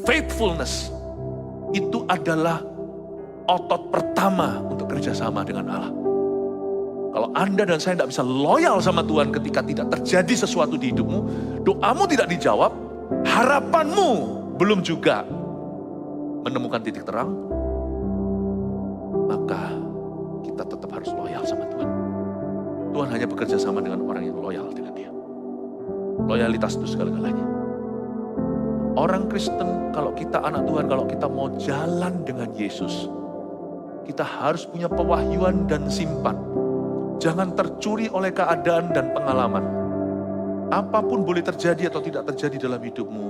Faithfulness itu adalah otot pertama untuk kerjasama dengan Allah. Kalau Anda dan saya tidak bisa loyal sama Tuhan ketika tidak terjadi sesuatu di hidupmu, doamu tidak dijawab, harapanmu belum juga menemukan titik terang, maka kita tetap harus loyal sama Tuhan. Tuhan hanya bekerja sama dengan orang yang loyal dengan Dia. Loyalitas itu segala-galanya. Orang Kristen, kalau kita anak Tuhan, kalau kita mau jalan dengan Yesus, kita harus punya pewahyuan dan simpan. Jangan tercuri oleh keadaan dan pengalaman. Apapun boleh terjadi atau tidak terjadi dalam hidupmu,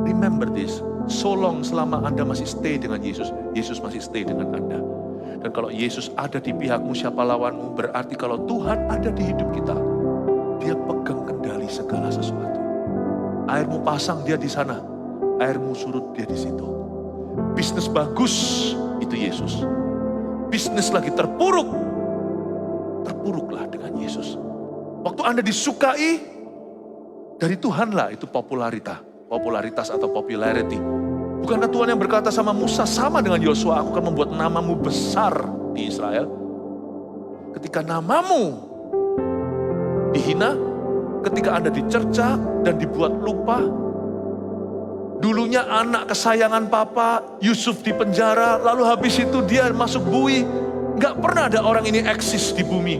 remember this, so long selama Anda masih stay dengan Yesus, Yesus masih stay dengan Anda. Dan kalau Yesus ada di pihakmu, siapa lawanmu? Berarti kalau Tuhan ada di hidup kita, Dia pegang kendali segala sesuatu. Airmu pasang, Dia di sana. Airmu surut, Dia di situ. Bisnis bagus, itu Yesus. Bisnis lagi terpuruk, terpuruklah dengan Yesus. Waktu Anda disukai, dari Tuhanlah itu popularitas atau popularity. Bukankah Tuhan yang berkata sama Musa, sama dengan Yosua, aku akan membuat namamu besar di Israel. Ketika namamu dihina, ketika Anda dicerca dan dibuat lupa, dulunya anak kesayangan papa, Yusuf di penjara, lalu habis itu dia masuk bui, gak pernah ada orang ini eksis di bumi.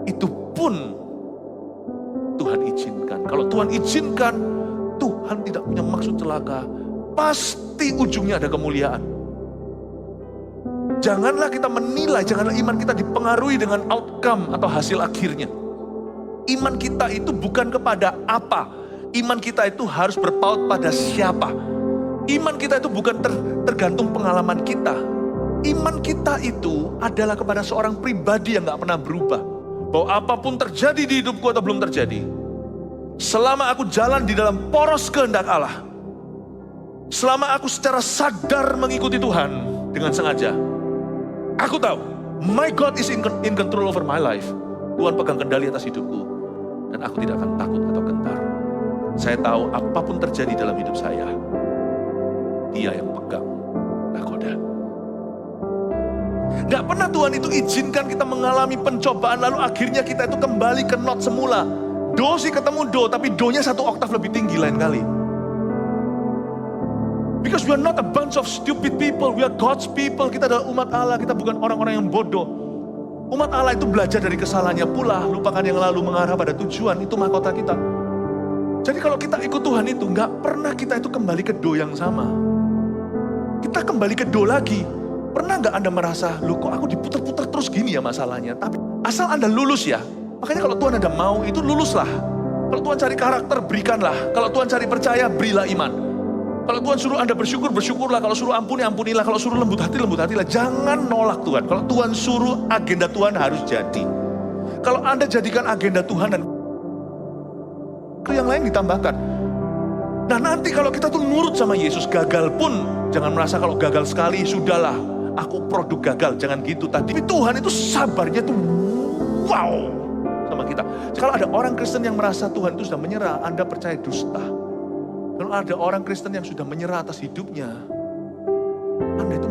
Itu pun Tuhan izinkan. Kalau Tuhan izinkan, Tuhan tidak punya maksud celaka. Pasti ujungnya ada kemuliaan. Janganlah kita menilai, janganlah iman kita dipengaruhi dengan outcome atau hasil akhirnya. Iman kita itu bukan kepada apa. Iman kita itu harus berpaut pada siapa. Iman kita itu bukan tergantung pengalaman kita. Iman kita itu adalah kepada seorang pribadi yang gak pernah berubah. Bahwa apapun terjadi di hidupku atau belum terjadi, selama aku jalan di dalam poros kehendak Allah, selama aku secara sadar mengikuti Tuhan dengan sengaja, aku tahu, my God is in control over my life. Tuhan pegang kendali atas hidupku, dan aku tidak akan takut atau gentar. Saya tahu apapun terjadi dalam hidup saya, Dia yang pegang nakoda. Gak pernah Tuhan itu izinkan kita mengalami pencobaan, lalu akhirnya kita itu kembali ke not semula. Do sih ketemu do, tapi do-nya satu oktav lebih tinggi lain kali. Because we are not a bunch of stupid people, we are God's people. Kita adalah umat Allah, kita bukan orang-orang yang bodoh. Umat Allah itu belajar dari kesalahannya pula, lupakan yang lalu, mengarah pada tujuan, itu mahkota kita. Jadi kalau kita ikut Tuhan itu, gak pernah kita itu kembali ke do yang sama. Kita kembali ke do lagi. Pernah gak Anda merasa, loh kok aku diputar-putar terus gini ya masalahnya. Tapi asal Anda lulus ya. Makanya kalau Tuhan Anda mau, itu luluslah. Kalau Tuhan cari karakter, berikanlah. Kalau Tuhan cari percaya, berilah iman. Kalau Tuhan suruh Anda bersyukur, bersyukurlah. Kalau suruh ampuni, ampunilah. Kalau suruh lembut hatilah. Jangan nolak Tuhan. Kalau Tuhan suruh, agenda Tuhan harus jadi. Kalau Anda jadikan agenda Tuhan dan yang lain ditambahkan. Nah nanti kalau kita tuh nurut sama Yesus, gagal pun jangan merasa kalau gagal sekali sudahlah, aku produk gagal, jangan gitu tadi. Tapi Tuhan itu sabarnya tuh wow sama kita. Kalau ada orang Kristen yang merasa Tuhan itu sudah menyerah, Anda percaya dusta. Kalau ada orang Kristen yang sudah menyerah atas hidupnya, Anda itu